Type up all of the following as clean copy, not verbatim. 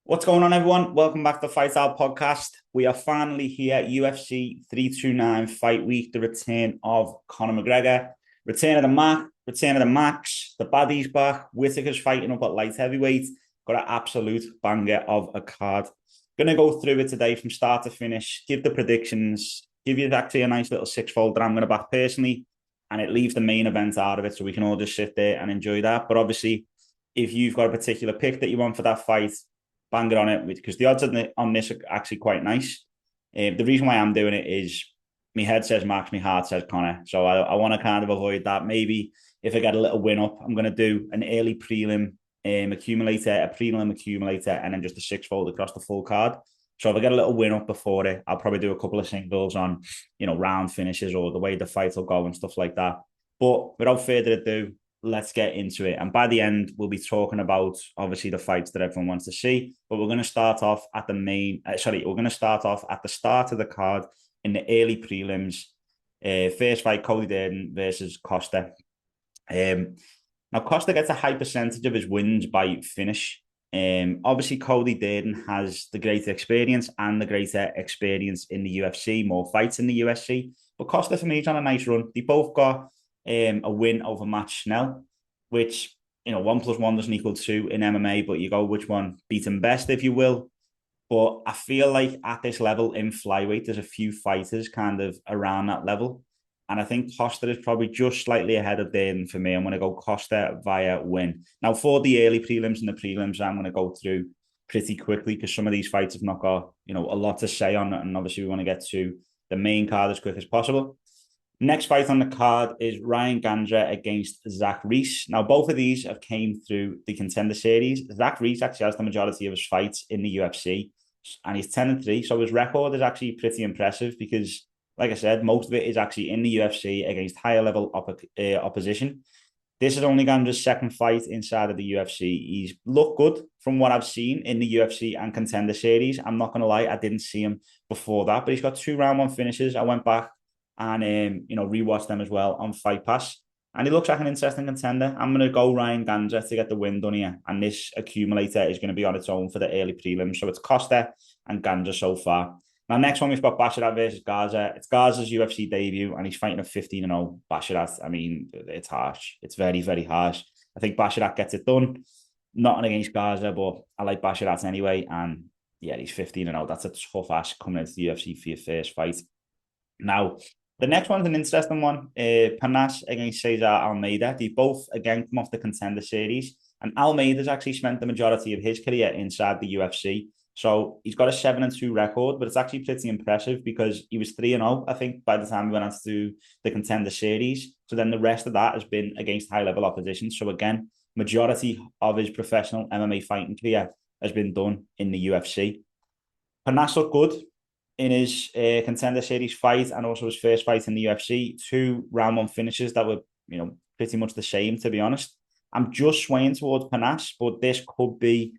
What's going on, everyone? Welcome back to Fight Out Podcast. We are finally here, UFC 329 fight week, the return of Conor Mcgregor, return of the Max, the Baddy's back, Whittaker's fighting up at light heavyweight. Got an absolute banger of a card. Going to go through it today from start to finish, give the predictions, give you actually a nice little six-fold that I'm going to back personally, and it leaves the main event out of it so we can all just sit there and enjoy that. But obviously, if you've got a particular pick that you want for that fight, bang it on it, because the odds on this are actually quite nice. The reason why I'm doing it is my head says Max, my heart says Conor. So I want to kind of avoid that. Maybe if I get a little win up, I'm going to do an early prelim accumulator, a prelim accumulator, and then just a six-fold across the full card. So if I get a little win up before it, I'll probably do a couple of singles on, round finishes or the way the fight will go and stuff like that. But without further ado, let's get into it. And by the end, we'll be talking about, obviously, the fights that everyone wants to see. But we're going to start off at we're going to start off at the start of the card in the early prelims. First fight, Cody Durden versus Costa. Now, Costa gets a high percentage of his wins by finish. Obviously, Cody Durden has the greater experience and the greater experience in the UFC, more fights in the UFC. But Costa, for me, is on a nice run. They both got a win over Matt Schnell, which, 1 + 1 doesn't equal 2 in MMA, but you go which one beat him best, if you will. But I feel like at this level in flyweight, there's a few fighters kind of around that level. And I think Costa is probably just slightly ahead of Durden for me. I'm going to go Costa via win. Now, for the early prelims and the prelims, I'm going to go through pretty quickly because some of these fights have not got, a lot to say on it. And obviously, we want to get to the main card as quick as possible. Next fight on the card is Ryan Gandra against Zach Reese. Now, both of these have came through the Contender Series. Zach Reese actually has the majority of his fights in the UFC, and he's 10-3. So his record is actually pretty impressive because, like I said, most of it is actually in the UFC against higher level opposition. This is only Gandra's second fight inside of the UFC. He's looked good from what I've seen in the UFC and Contender Series. I'm not going to lie, I didn't see him before that, but he's got 2 round 1 finishes. I went back and rewatch them as well on Fight Pass. And he looks like an interesting contender. I'm going to go Ryan Gandra to get the win done here. And this accumulator is going to be on its own for the early prelims. So it's Costa and Gandra so far. Now, next one, we've got Basharat versus Garza. It's Garza's UFC debut, and he's fighting a 15-0 Basharat. I mean, it's harsh. It's very, very harsh. I think Basharat gets it done. Not against Garza, but I like Basharat anyway. And yeah, he's 15-0. That's a tough ask coming into the UFC for your first fight. Now, the next one's an interesting one. Panas against Cesar Almeida. They both, again, come off the Contender Series. And Almeida's actually spent the majority of his career inside the UFC. So he's got a 7-2 record, but it's actually pretty impressive because he was 3-0, I think, by the time he went on to the Contender Series. So then the rest of that has been against high-level opposition. So again, majority of his professional MMA fighting career has been done in the UFC. Panas looked good in his Contender Series fight and also his first fight in the UFC. 2 round 1 finishes that were, pretty much the same, to be honest. I'm just swaying towards Panas, but this could be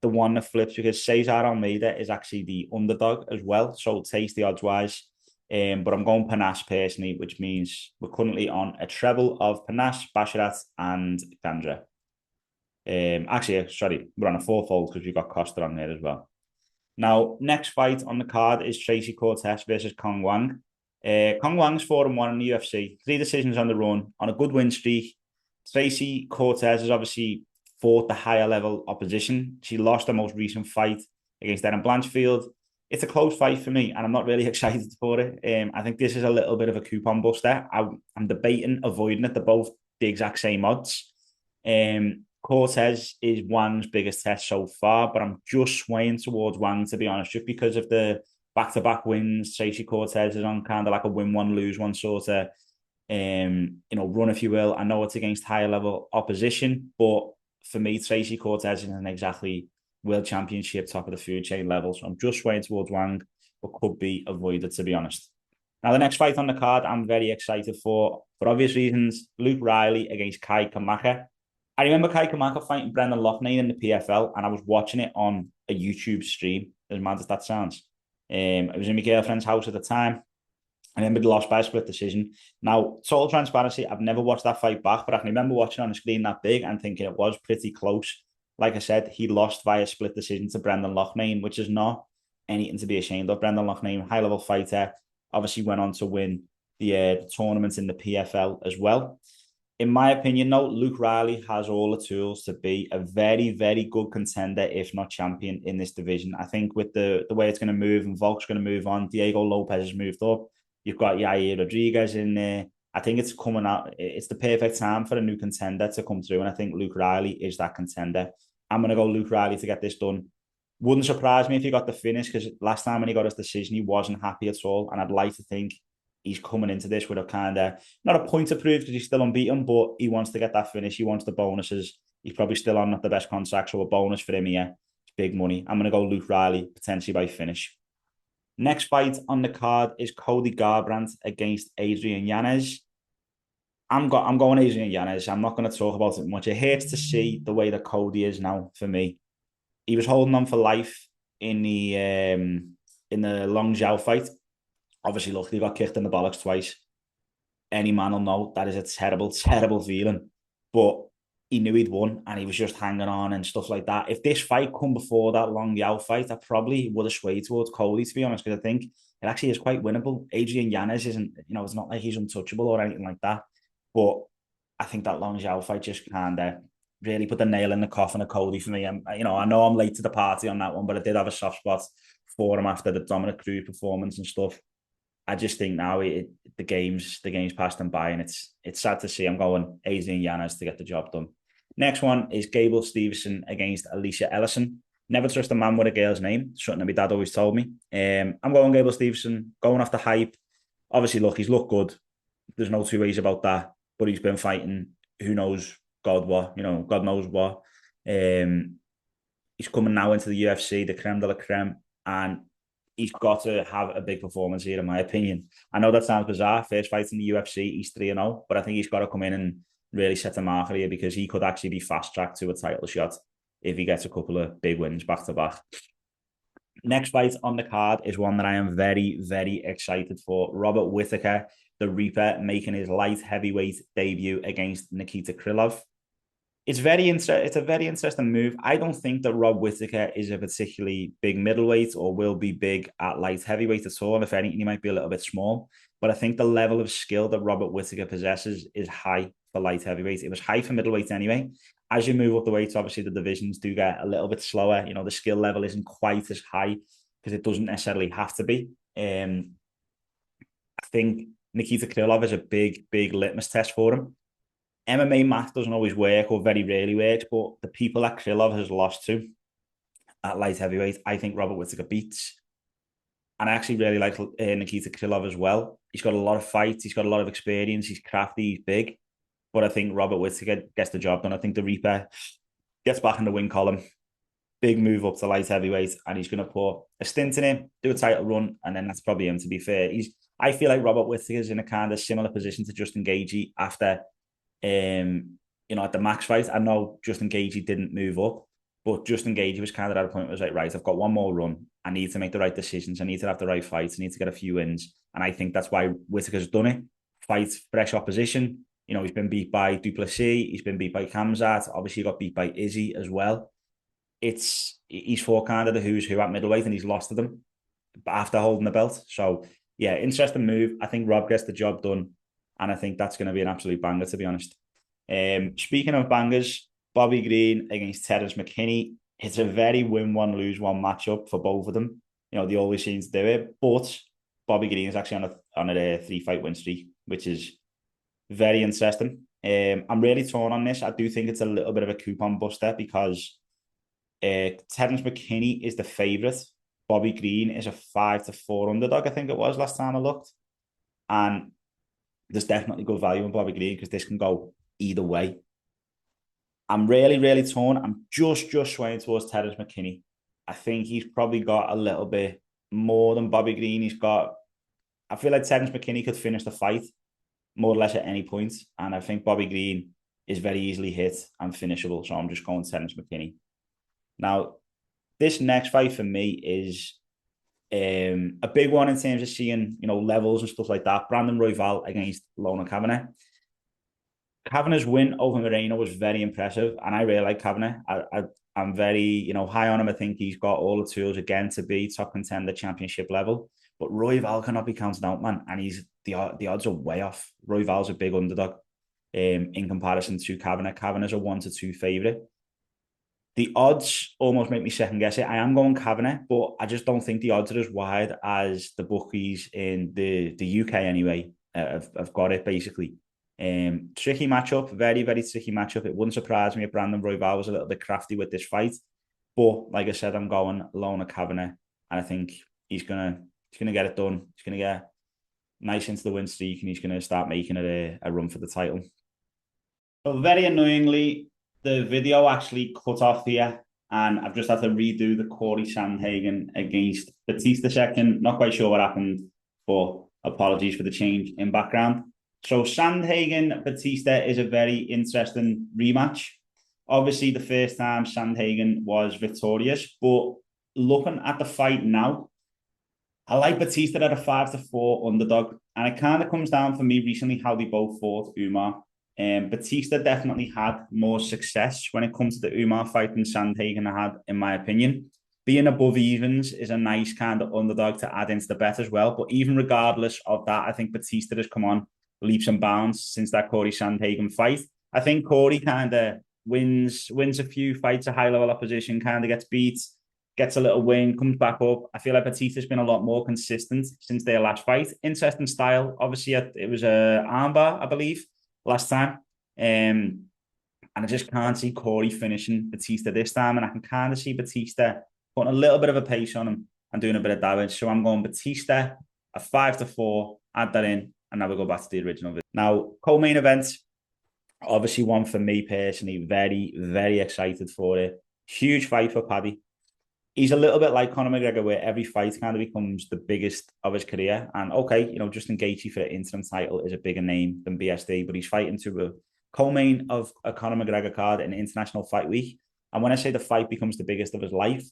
the one that flips because Cesar Almeida is actually the underdog as well. So tasty odds-wise. But I'm going Panas personally, which means we're currently on a treble of Panas, Basharat, and Gandra. We're on a 4-fold because we've got Costa on there as well. Now, next fight on the card is Tracy Cortez versus Kong Wang. Kong Wang's 4-1 in the UFC, 3 decisions on the run, on a good win streak. Tracy Cortez has obviously fought the higher level opposition. She lost her most recent fight against Erin Blanchfield. It's a close fight for me, and I'm not really excited for it. I think this is a little bit of a coupon buster. I'm debating avoiding it. They're both the exact same odds. Cortez is Wang's biggest test so far, but I'm just swaying towards Wang, to be honest, just because of the back-to-back wins. Tracy Cortez is on kind of like a win one, lose one sort of run, if you will. I know it's against higher level opposition, but for me, Tracy Cortez isn't exactly world championship, top of the food chain level. So I'm just swaying towards Wang, but could be avoided, to be honest. Now, the next fight on the card, I'm very excited for obvious reasons. Luke Riley against Kai Kamaka. I remember Kai Kamaka fighting Brendan Loughnane in the PFL, and I was watching it on a YouTube stream, as mad as that sounds. I was in my girlfriend's house at the time. I remember lost by a split decision. Now, total transparency, I've never watched that fight back, but I can remember watching on the screen that big and thinking it was pretty close. Like I said, he lost via split decision to Brendan Loughnane, which is not anything to be ashamed of. Brendan Loughnane, high-level fighter, obviously went on to win the tournament in the PFL as well. In my opinion, though, Luke Riley has all the tools to be a very, very good contender, if not champion, in this division. I think with the way it's going to move, and Volk's going to move on, Diego Lopez has moved up. You've got Yair Rodriguez in there. I think it's coming out. It's the perfect time for a new contender to come through, and I think Luke Riley is that contender. I'm going to go Luke Riley to get this done. Wouldn't surprise me if he got the finish, because last time when he got his decision, he wasn't happy at all, and I'd like to think he's coming into this with a kind of, not a point to prove because he's still unbeaten, but he wants to get that finish. He wants the bonuses. He's probably still on not the best contract, so a bonus for him here. It's big money. I'm going to go Luke Riley, potentially by finish. Next fight on the card is Cody Garbrandt against Adrian Yanez. I'm going Adrian Yanez. I'm not going to talk about it much. It hurts to see the way that Cody is now for me. He was holding on for life in the Long Zhao fight. Obviously, look, he got kicked in the bollocks twice. Any man will know that is a terrible, terrible feeling. But he knew he'd won, and he was just hanging on and stuff like that. If this fight come before that Long Yao fight, I probably would have swayed towards Cody, to be honest, because I think it actually is quite winnable. Adrian Yanez isn't, it's not like he's untouchable or anything like that. But I think that Long Zhao fight just kind of really put the nail in the coffin of Cody for me. I know I'm late to the party on that one, but I did have a soft spot for him after the Dominic Cruz performance and stuff. I just think now the game's passed him by, and it's sad to see. I'm going Adrian Yanez to get the job done. Next one is Gable Stevenson against Alicia Ellison. Never trust a man with a girl's name. Something that my dad always told me. I'm going Gable Stevenson, going off the hype. Obviously, look, he's looked good. There's no two ways about that. But he's been fighting who knows God what, God knows what. He's coming now into the UFC, the creme de la creme, and he's got to have a big performance here, in my opinion. I know that sounds bizarre. First fight in the UFC, he's 3-0, but I think he's got to come in and really set the marker here, because he could actually be fast-tracked to a title shot if he gets a couple of big wins back-to-back. Next fight on the card is one that I am very, very excited for. Robert Whittaker, the Reaper, making his light heavyweight debut against Nikita Krylov. It's a very interesting move. I don't think that Rob Whittaker is a particularly big middleweight or will be big at light heavyweight at all. If anything, he might be a little bit small. But I think the level of skill that Robert Whittaker possesses is high for light heavyweight. It was high for middleweight anyway. As you move up the weights, obviously the divisions do get a little bit slower. The skill level isn't quite as high because it doesn't necessarily have to be. I think Nikita Krylov is a big, big litmus test for him. MMA math doesn't always work, or very rarely works, but the people that Krylov has lost to at light heavyweight, I think Robert Whittaker beats. And I actually really like Nikita Krylov as well. He's got a lot of fights, he's got a lot of experience, he's crafty, he's big. But I think Robert Whittaker gets the job done. I think the Reaper gets back in the win column. Big move up to light heavyweight, and he's going to put a stint in him, do a title run, and then that's probably him, to be fair. I feel like Robert Whittaker's in a kind of similar position to Justin Gaethje after at the Max fight. I know Justin Gaethje didn't move up, but Justin Gaethje was kind of at a point where it was like, right, I've got one more run. I need to make the right decisions. I need to have the right fights. I need to get a few wins. And I think that's why Whittaker's done it. Fights fresh opposition. He's been beat by Duplessis. He's been beat by Khamzat. Obviously, he got beat by Izzy as well. He's fought kind of the who's who at middleweight, and he's lost to them after holding the belt. So, yeah, interesting move. I think Rob gets the job done. And I think that's going to be an absolute banger, to be honest. Speaking of bangers, Bobby Green against Terence McKinney. It's a very win one, lose one matchup for both of them. They always seem to do it. But Bobby Green is actually on a 3-fight win streak, which is very interesting. I'm really torn on this. I do think it's a little bit of a coupon buster, because Terence McKinney is the favourite. Bobby Green is a 5-4 underdog, I think it was last time I looked. And there's definitely good value in Bobby Green, because this can go either way. I'm really, really torn. I'm just swaying towards Terence McKinney. I think he's probably got a little bit more than Bobby Green. I feel like Terence McKinney could finish the fight more or less at any point. And I think Bobby Green is very easily hit and finishable. So I'm just going Terence McKinney. Now, this next fight for me is a big one in terms of seeing, levels and stuff like that. Brandon Royval against Lona Kavanagh. Kavanagh's win over Moreno was very impressive, and I really like Kavanagh. I'm very, high on him. I think he's got all the tools again to be top contender championship level. But Royval cannot be counted out, man. And the odds are way off. Royval's a big underdog in comparison to Kavanagh. Kavanagh's a 1-2 favourite. The odds almost make me second guess it. I am going Kavanagh, but I just don't think the odds are as wide as the bookies in the UK anyway. I've got it basically. Tricky matchup, very, very tricky matchup. It wouldn't surprise me if Brandon Royval was a little bit crafty with this fight. But like I said, I'm going alone at Kavanagh, and I think he's gonna get it done. He's gonna get nice into the win streak, and he's gonna start making it a run for the title. So very annoyingly, the video actually cut off here, and I've just had to redo the Corey Sandhagen against Batista second. Not quite sure what happened, but apologies for the change in background. So Sandhagen Batista is a very interesting rematch. Obviously, the first time Sandhagen was victorious, but looking at the fight now, I like Batista at a 5-4 underdog, and it kind of comes down for me recently how they both fought Umar. Batista definitely had more success when it comes to the Umar fight than Sandhagen had, in my opinion. Being above evens is a nice kind of underdog to add into the bet as well. But even regardless of that, I think Batista has come on leaps and bounds since that Corey Sandhagen fight. I think Corey kind of wins a few fights, a high-level opposition, kind of gets beat, gets a little win, comes back up. I feel like Batista's been a lot more consistent since their last fight. Interesting style. Obviously, it was a armbar, I believe, last time. And I just can't see Corey finishing Batista this time. And I can kind of see Batista putting a little bit of a pace on him and doing a bit of damage. So I'm going Batista, a 5-4, add that in, and now we go back to the original video. Now, co-main event, obviously one for me personally, very, very excited for it. Huge fight for Paddy. He's a little bit like Conor McGregor, where every fight kind of becomes the biggest of his career. And okay, Justin Gaethje for the interim title is a bigger name than BSD, but he's fighting to a co-main of a Conor McGregor card in International Fight Week. And when I say the fight becomes the biggest of his life,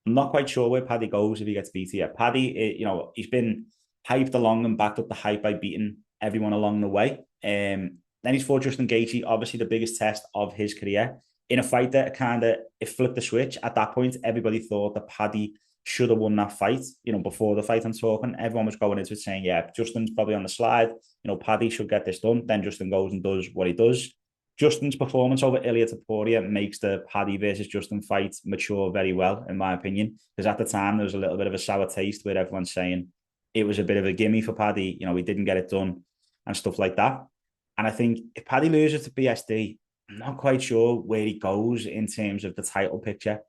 I'm not quite sure where Paddy goes if he gets beat here. Paddy, he's been hyped along and backed up the hype by beating everyone along the way. Then he's fought Justin Gaethje, obviously the biggest test of his career, in a fight that it flipped the switch. At that point, everybody thought that Paddy should have won that fight. Before the fight I'm talking, everyone was going into it saying, yeah, Justin's probably on the slide. Paddy should get this done. Then Justin goes and does what he does. Justin's performance over Ilia Topuria makes the Paddy versus Justin fight mature very well, in my opinion. Because at the time, there was a little bit of a sour taste where everyone's saying it was a bit of a gimme for Paddy. He didn't get it done and stuff like that. And I think if Paddy loses to BSD, I'm not quite sure where he goes in terms of the title picture.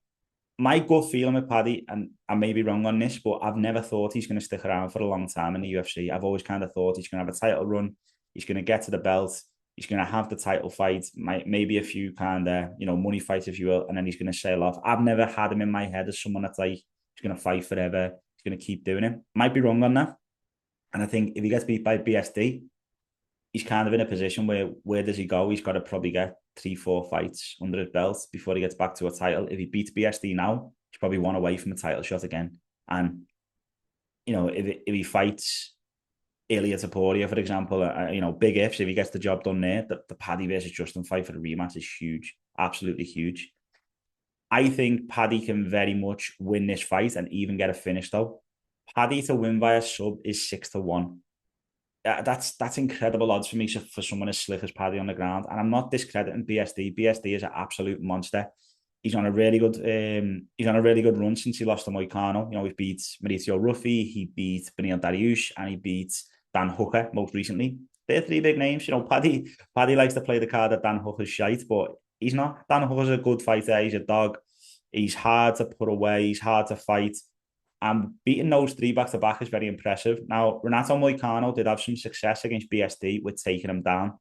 My gut feeling with Paddy, and I may be wrong on this, but I've never thought he's going to stick around for a long time in the UFC. I've always kind of thought he's going to have a title run. He's going to get to the belt. He's going to have the title fight, maybe a few kind of, money fights, if you will, and then he's going to sail off. I've never had him in my head as someone that's like, he's going to fight forever. He's going to keep doing it. Might be wrong on that. And I think if he gets beat by BSD, he's kind of in a position where does he go? He's got to probably get 3-4 fights under his belt before he gets back to a title. If he beats BSD now, he's probably one away from a title shot again. And, if he fights Ilia Topuria, for example, big ifs, if he gets the job done there, the Paddy versus Justin fight for the rematch is huge. Absolutely huge. I think Paddy can very much win this fight and even get a finish, though. Paddy to win via sub is 6-1. That's incredible odds for me for someone as slick as Paddy on the ground. And I'm not discrediting BSD. BSD is an absolute monster. He's on a really good run since he lost to Moicano. He beat Mauricio Ruffi, he beat Beneil Dariush, and he beat Dan Hooker most recently. They're three big names. Paddy likes to play the card that Dan Hooker's shite, but he's not. Dan Hooker's a good fighter. He's a dog. He's hard to put away. He's hard to fight. And beating those three back-to-back is very impressive. Now, Renato Moicano did have some success against BSD with taking him down,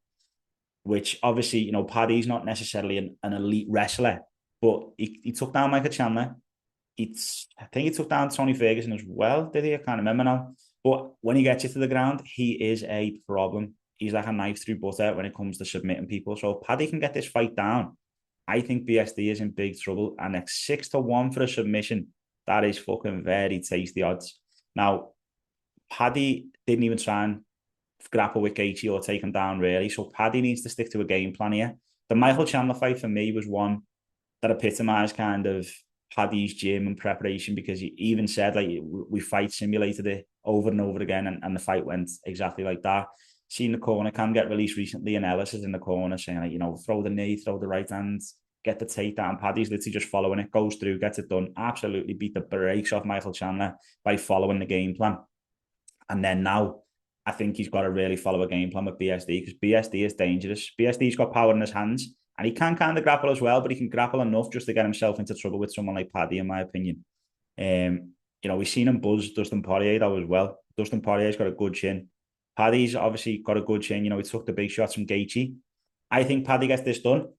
which obviously, Paddy's not necessarily an elite wrestler, but he took down Michael Chandler. I think he took down Tony Ferguson as well, did he? I can't remember now. But when he gets you to the ground, he is a problem. He's like a knife through butter when it comes to submitting people. So if Paddy can get this fight down, I think BSD is in big trouble. And it's 6-1 for a submission. That is fucking very tasty odds. Now, Paddy didn't even try and grapple with Gaethje or take him down, really. So Paddy needs to stick to a game plan here. The Michael Chandler fight for me was one that epitomised kind of Paddy's gym and preparation, because he even said, like, we fight simulated it over and over again, and the fight went exactly like that. Seen the corner cam get released recently, and Ellis is in the corner saying, like, you know, throw the knee, throw the right hand, get the takedown. Paddy's literally just following it, goes through, gets it done, absolutely beat the brakes off Michael Chandler by following the game plan. And then now, I think he's got to really follow a game plan with BSD, because BSD is dangerous. BSD's got power in his hands, and he can kind of grapple as well, but he can grapple enough just to get himself into trouble with someone like Paddy, in my opinion. You know, we've seen him buzz Dustin Poirier though as well. Dustin Poirier's got a good chin. Paddy's obviously got a good chin. You know, he took the big shots from Gaethje. I think Paddy gets this done.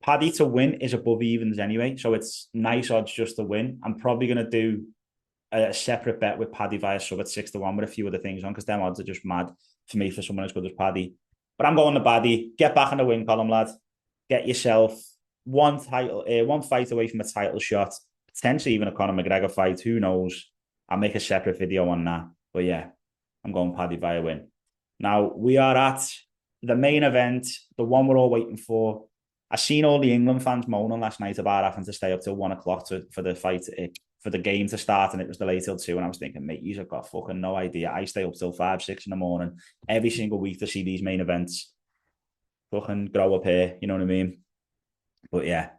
Paddy to win is above evens anyway, so it's nice odds just to win. I'm probably going to do a separate bet with Paddy via sub at 6-1 with a few other things on, because them odds are just mad for me for someone as good as Paddy. But I'm going to Paddy. Get back in the win column, lad. Get yourself one fight away from a title shot, potentially even a Conor McGregor fight. Who knows? I'll make a separate video on that. But yeah, I'm going Paddy via win. Now, we are at the main event, the one we're all waiting for. I seen all the England fans moaning last night about having to stay up till 1 o'clock for the fight, for the game to start, and it was delayed till 2. And I was thinking, mate, you've got fucking no idea. I stay up till 5, 6 in the morning every single week to see these main events. Fucking grow up here, you know what I mean? But yeah,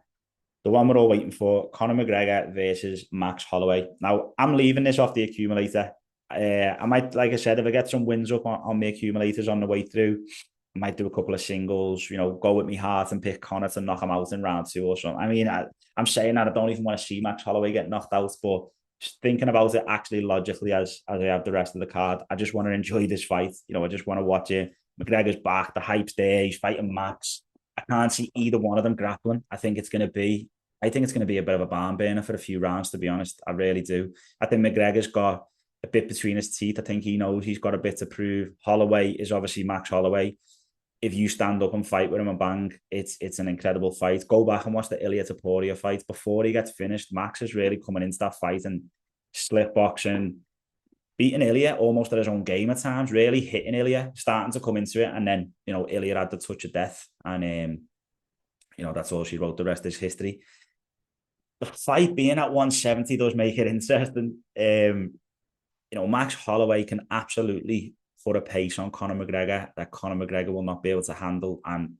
the one we're all waiting for, Conor McGregor versus Max Holloway. Now, I'm leaving this off the accumulator. I might, like I said, if I get some wins up on my accumulators on the way through, I might do a couple of singles, you know, go with me heart and pick Conor to knock him out in round 2 or something. I mean, I'm saying that I don't even want to see Max Holloway get knocked out, but just thinking about it actually logically as I have the rest of the card, I just want to enjoy this fight. You know, I just want to watch it. McGregor's back, the hype's there, he's fighting Max. I can't see either one of them grappling. I think it's going to be a bit of a barn burner for a few rounds, to be honest. I really do. I think McGregor's got a bit between his teeth. I think he knows he's got a bit to prove. Holloway is obviously Max Holloway. If you stand up and fight with him and bang, it's an incredible fight. Go back and watch the Ilia Topuria fight. Before he gets finished, Max is really coming into that fight and slip boxing, beating Ilia almost at his own game at times, really hitting Ilia, starting to come into it. And then, you know, Ilia had the touch of death. And, you know, that's all she wrote. The rest is history. The fight being at 170 does make it interesting. You know, Max Holloway can absolutely put a pace on Conor McGregor that Conor McGregor will not be able to handle. And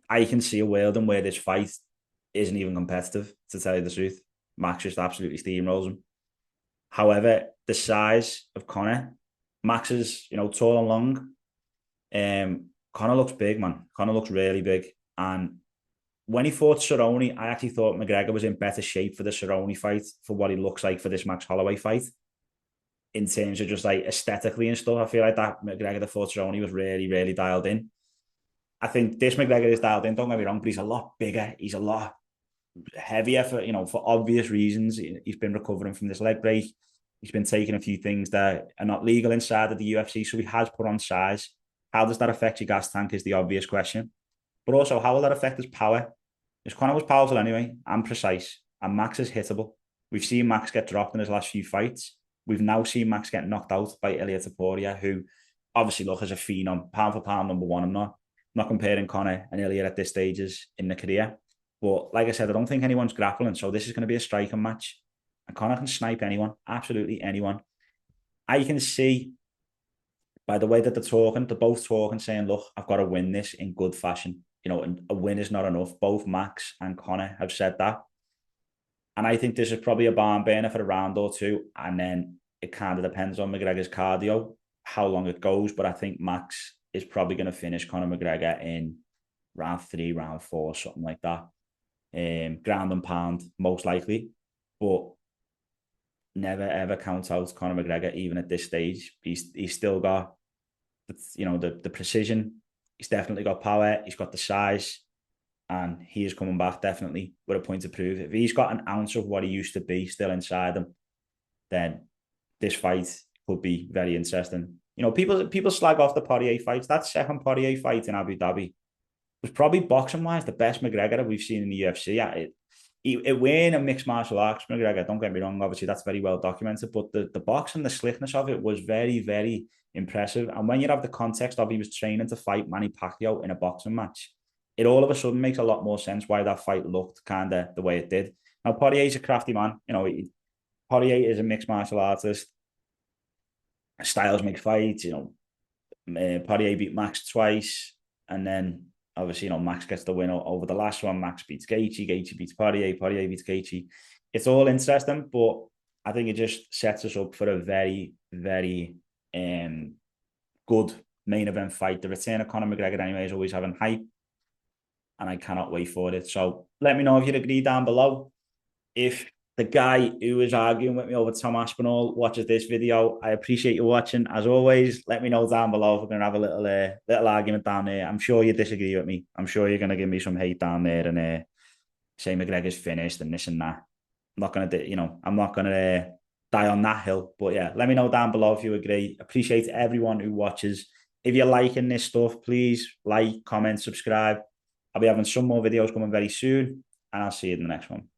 I can see a world in where this fight isn't even competitive, to tell you the truth. Max just absolutely steamrolls him. However, the size of Conor, Max is, you know, tall and long. Conor looks big, man. Conor looks really big. And when he fought Cerrone, I actually thought McGregor was in better shape for the Cerrone fight for what he looks like for this Max Holloway fight. In terms of just like aesthetically and stuff, I feel like that McGregor that fought Cerrone was really, really dialed in. I think this McGregor is dialed in, don't get me wrong, but he's a lot bigger. He's a lot heavier for, you know, for obvious reasons. He's been recovering from this leg break. He's been taking a few things that are not legal inside of the UFC, so he has put on size. How does that affect your gas tank is the obvious question. But also, how will that affect his power? Because Conor was powerful anyway, and precise, and Max is hittable. We've seen Max get dropped in his last few fights. We've now seen Max get knocked out by Ilia Topuria, who obviously look as a phenom, pound for pound number one. I'm not comparing Conor and Ilia at this stages in the career. But like I said, I don't think anyone's grappling, so this is going to be a striking match. And Conor can snipe anyone, absolutely anyone. I can see by the way that they're both talking, saying, look, I've got to win this in good fashion. You know, and a win is not enough. Both Max and Conor have said that. And I think this is probably a barn burner for a round or two. And then it kind of depends on McGregor's cardio, how long it goes. But I think Max is probably going to finish Conor McGregor in round 3, round 4, something like that. Ground and pound, most likely. But never, ever count out Conor McGregor, even at this stage. He's still got, you know, the precision. He's definitely got power. He's got the size. And he is coming back definitely with a point to prove. If he's got an ounce of what he used to be still inside him, then this fight could be very interesting. You know, people slag off the Poirier fights. That second Poirier fight in Abu Dhabi was probably boxing-wise the best McGregor that we've seen in the UFC. It win a mixed martial arts McGregor, don't get me wrong, obviously that's very well documented, but the boxing, the slickness of it was very, very impressive. And when you have the context of he was training to fight Manny Pacquiao in a boxing match, it all of a sudden makes a lot more sense why that fight looked kind of the way it did. Now, Poirier's a crafty man. You know, Poirier is a mixed martial artist. Styles make fights. You know, Poirier beat Max twice, and then obviously, you know, Max gets the win over the last one. Max beats Gaethje. Gaethje beats Poirier. Poirier beats Gaethje. It's all interesting, but I think it just sets us up for a very, very good main event fight. The return of Conor McGregor, anyway, is always having hype, and I cannot wait for it. So let me know if you agree down below. If the guy who was arguing with me over Tom Aspinall watches this video, I appreciate you watching. As always, let me know down below if we're going to have a little argument down there. I'm sure you disagree with me. I'm sure you're going to give me some hate down there and say McGregor's finished and this and that. I'm not going to, you know, I'm not going to die on that hill. But yeah, let me know down below if you agree. Appreciate everyone who watches. If you're liking this stuff, please like, comment, subscribe. I'll be having some more videos coming very soon, and I'll see you in the next one.